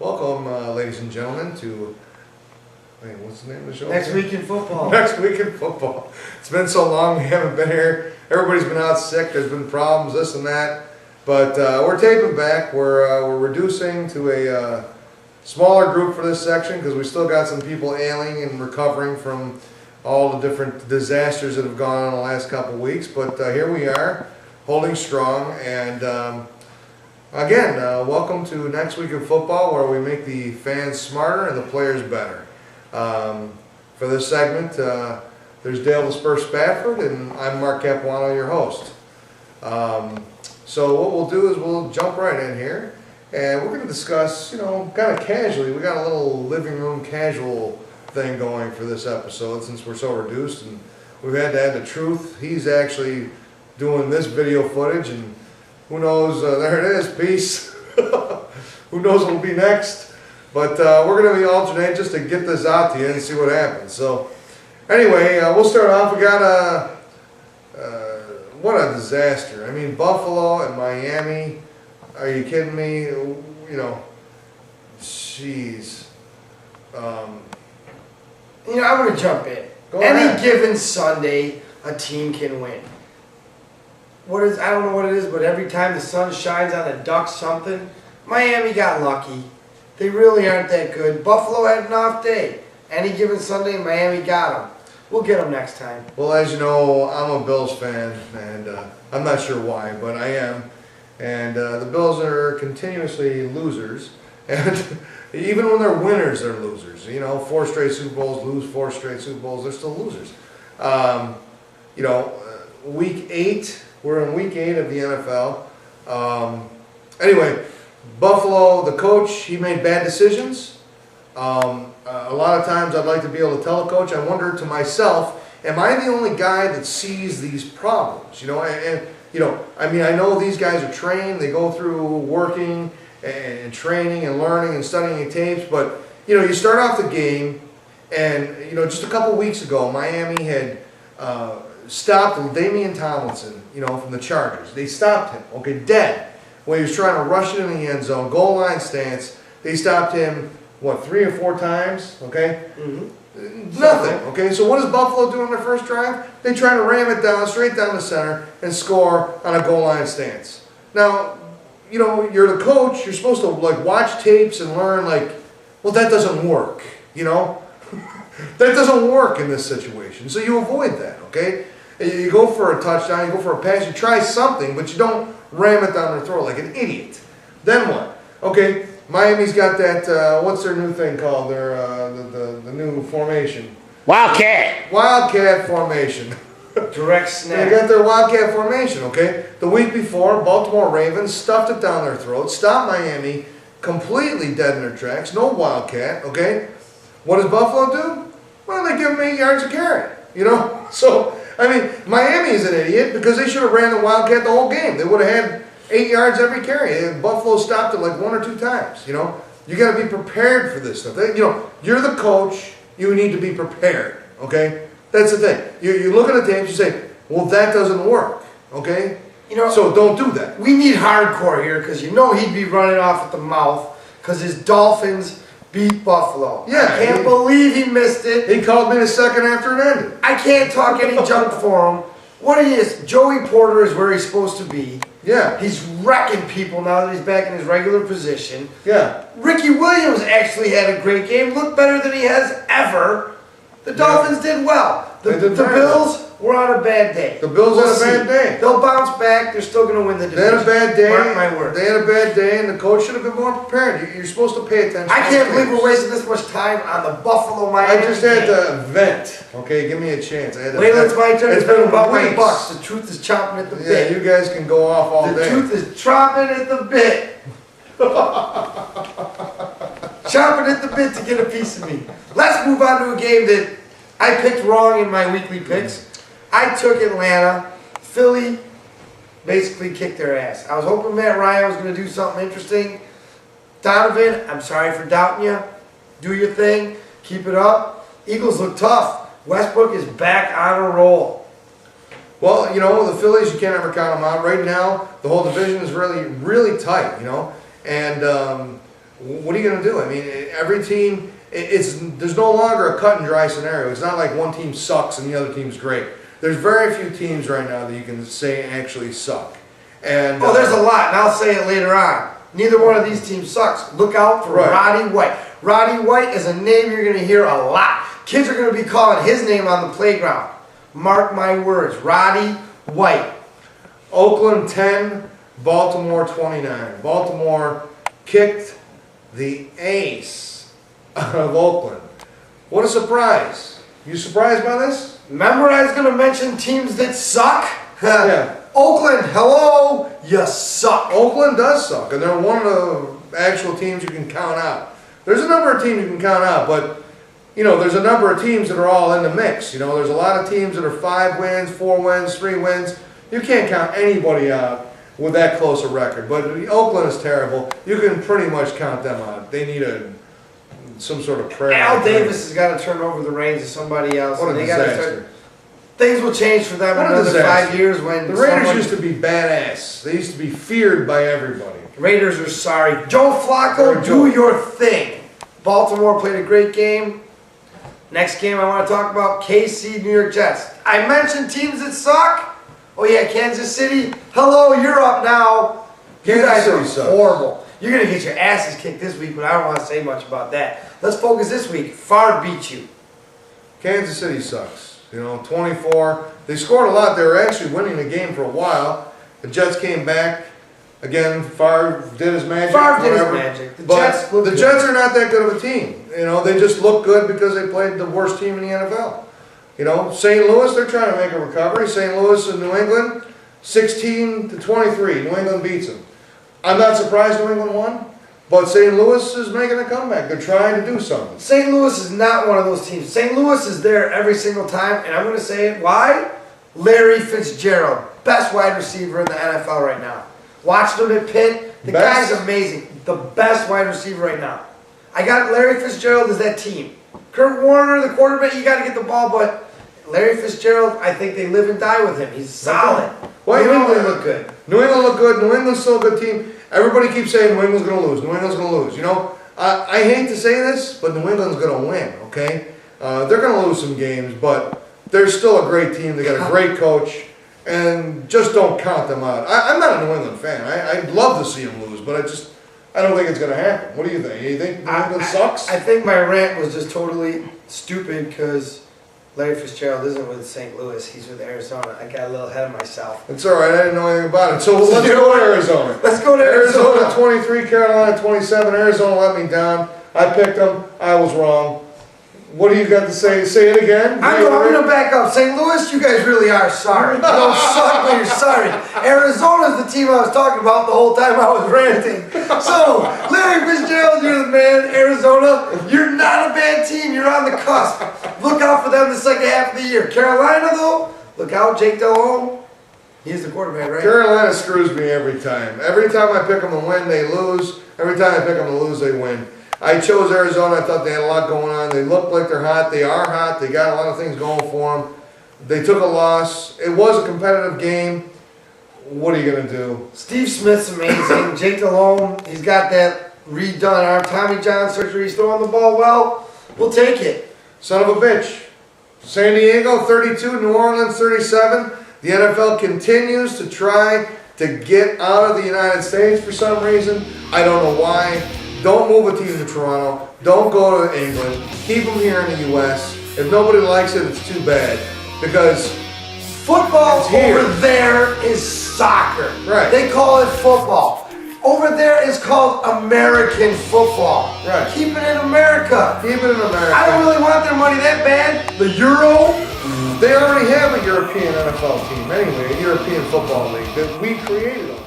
Welcome, ladies and gentlemen, to what's the name of the show? Next Week in Football. Next Week in Football. It's been so long we haven't been here. Everybody's been out sick. There's been problems, this and that. But we're taping back. We're reducing to a smaller group for this section because we still got some people ailing and recovering from all the different disasters that have gone on the last couple of weeks. But here we are, holding strong. And again, welcome to Next Week in Football, where we make the fans smarter and the players better. For this segment, there's Dale the Spur Spafford, and I'm Mark Pt1, your host. So what we'll do is we'll jump right in here, and we're going to discuss, kind of casually. We got a little living room casual thing going for this episode since we're so reduced, and we've had to add the truth. He's actually doing this video footage, and who knows, there it is, peace. Who knows what will be next. But we're going to be alternating just to get this out to you and see what happens. So anyway, we'll start off. We got what a disaster. I mean, Buffalo and Miami, are you kidding me? Jeez. I'm going to jump in. Go ahead. Any given Sunday, a team can win. I don't know what it is, but every time the sun shines on a duck something, Miami got lucky. They really aren't that good. Buffalo had an off day. Any given Sunday, Miami got them. We'll get them next time. Well, as you know, I'm a Bills fan, and I'm not sure why, but I am. And the Bills are continuously losers. And even when they're winners, they're losers. 4 straight Super Bowls, lose 4 straight Super Bowls, they're still losers. Week 8, we're in week 8 of the NFL. Anyway, Buffalo, the coach, he made bad decisions. A lot of times I'd like to be able to tell a coach, I wonder to myself, am I the only guy that sees these problems? I know these guys are trained, they go through working and training and learning and studying tapes, but, you start off the game and, just a couple weeks ago, Miami had stopped Damian Tomlinson, from the Chargers. They stopped him, dead. When he was trying to rush it in the end zone, goal line stance, they stopped him, 3 or 4 times, Mm-hmm. Nothing, So what does Buffalo do on their first drive? They try to ram it down, straight down the center, and score on a goal line stance. Now, you're the coach, you're supposed to, watch tapes and learn, that doesn't work, That doesn't work in this situation, so you avoid that, You go for a touchdown, you go for a pass, you try something, but you don't ram it down their throat like an idiot. Then what? Miami's got that, what's their new thing called? Their the new formation. Wildcat formation. Direct snap. They got their Wildcat formation, The week before, Baltimore Ravens stuffed it down their throats, stopped Miami completely dead in their tracks, no Wildcat, What does Buffalo do? Well, they give them 8 yards a carry, So, Miami is an idiot because they should have ran the Wildcat the whole game. They would have had 8 yards every carry. And Buffalo stopped it 1 or 2 times, You got to be prepared for this stuff. You're the coach. You need to be prepared, That's the thing. You look at the tapes, you say, well, that doesn't work, So don't do that. We need hardcore here because he'd be running off at the mouth because his Dolphins beat Buffalo. Yeah, I can't believe he missed it. He called me the second after it ended. I can't talk any junk for him. What he is, Joey Porter is where he's supposed to be. Yeah. He's wrecking people now that he's back in his regular position. Yeah. Ricky Williams actually had a great game, looked better than he has ever. The Dolphins did well. The Bills were on a bad day. The Bills had a bad day. They'll bounce back. They're still going to win the division. They had a bad day. Mark my words. They had a bad day, and the coach should have been more prepared. You're supposed to pay attention. I can't believe we're wasting this much time on the Buffalo Miami. I just had to vent. Give me a chance. Wait, it's my turn. It's been about $20. The truth is chomping at the bit. Yeah, you guys can go off all day. The truth is chomping at the bit. Chomping at the bit to get a piece of me. Let's move on to a game that I picked wrong in my weekly picks. I took Atlanta. Philly basically kicked their ass. I was hoping Matt Ryan was going to do something interesting. Donovan, I'm sorry for doubting you. Do your thing. Keep it up. Eagles look tough. Westbrook is back on a roll. Well, the Phillies, you can't ever count them out. Right now, the whole division is really, really tight, And what are you going to do? I mean, every team, there's no longer a cut and dry scenario. It's not like one team sucks and the other team's great. There's very few teams right now that you can say actually suck. And there's a lot, and I'll say it later on. Neither one of these teams sucks. Look out for Roddy White. Roddy White is a name you're going to hear a lot. Kids are going to be calling his name on the playground. Mark my words, Roddy White. Oakland 10, Baltimore 29. Baltimore kicked the ace out of Oakland. What a surprise. You surprised by this? Remember I was going to mention teams that suck? Yeah. Oakland, hello, you suck. Oakland does suck, and they're one of the actual teams you can count out. There's a number of teams you can count out, but there's a number of teams that are all in the mix. There's a lot of teams that are 5 wins, 4 wins, 3 wins. You can't count anybody out with that close a record. But Oakland is terrible. You can pretty much count them out. They need some sort of prayer. Al Davis has got to turn over the reins to somebody else. What a disaster. Things will change for them in another 5 years when the Raiders used to be badass. They used to be feared by everybody. Raiders are sorry. Joe Flacco, do your thing. Baltimore played a great game. Next game I want to talk about, KC, New York Jets. I mentioned teams that suck. Oh yeah, Kansas City. Hello, you're up now. You guys are horrible. You're going to get your asses kicked this week, but I don't want to say much about that. Let's focus this week. Favre beat you. Kansas City sucks. 24. They scored a lot. They were actually winning the game for a while. The Jets came back. Again, Favre did his magic. Favre did his magic. The Jets are not that good of a team. They just look good because they played the worst team in the NFL. St. Louis, they're trying to make a recovery. St. Louis and New England, 16-23. New England beats them. I'm not surprised New England won, but St. Louis is making a comeback. They're trying to do something. St. Louis is not one of those teams. St. Louis is there every single time, and I'm going to say it. Why? Larry Fitzgerald, best wide receiver in the NFL right now. Watched him at Pitt. The guy's amazing. The best wide receiver right now. I got Larry Fitzgerald as that team. Kurt Warner, the quarterback, you got to get the ball, but Larry Fitzgerald, I think they live and die with him. He's solid. Well, New England look good. New England look good. New England's still a good team. Everybody keeps saying New England's going to lose. New England's going to lose. I hate to say this, but New England's going to win, okay? They're going to lose some games, but they're still a great team. They got a great coach, and just don't count them out. I'm not a New England fan. I'd love to see them lose, but I don't think it's going to happen. What do you think? You think New England sucks? I think my rant was just totally stupid because Larry Fitzgerald isn't with St. Louis. He's with Arizona. I got a little ahead of myself. It's all right. I didn't know anything about it. So let's go to Arizona. Let's go to Arizona. Arizona 23, Carolina 27. Arizona let me down. I picked them. I was wrong. What do you got to say? Say it again. I'm going to back up. St. Louis, you guys really are sorry. You don't suck, but you're sorry. Arizona's the team I was talking about the whole time I was ranting. So, Larry Fitzgerald, you're the man. Arizona, you're not a bad team. You're on the cusp. Look out for them the second half of the year. Carolina, though, look out. Jake Delhomme, he's the quarterback, right? Carolina screws me every time. Every time I pick them to win, they lose. Every time I pick them to lose, they win. I chose Arizona. I thought they had a lot going on. They look like they're hot. They are hot. They got a lot of things going for them. They took a loss. It was a competitive game. What are you going to do? Steve Smith's amazing. Jake Delhomme, he's got that redone arm. Tommy John surgery. He's throwing the ball well. We'll take it. Son of a bitch. San Diego 32, New Orleans 37. The NFL continues to try to get out of the United States for some reason. I don't know why. Don't move a team to Toronto. Don't go to England. Keep them here in the U.S. If nobody likes it, it's too bad. Because football over there is soccer. Right. They call it football. Over there is called American football. Right. Keep it in America. Keep it in America. I don't really want their money that bad. The Euro. They already have a European NFL team anyway, a European football league that we created.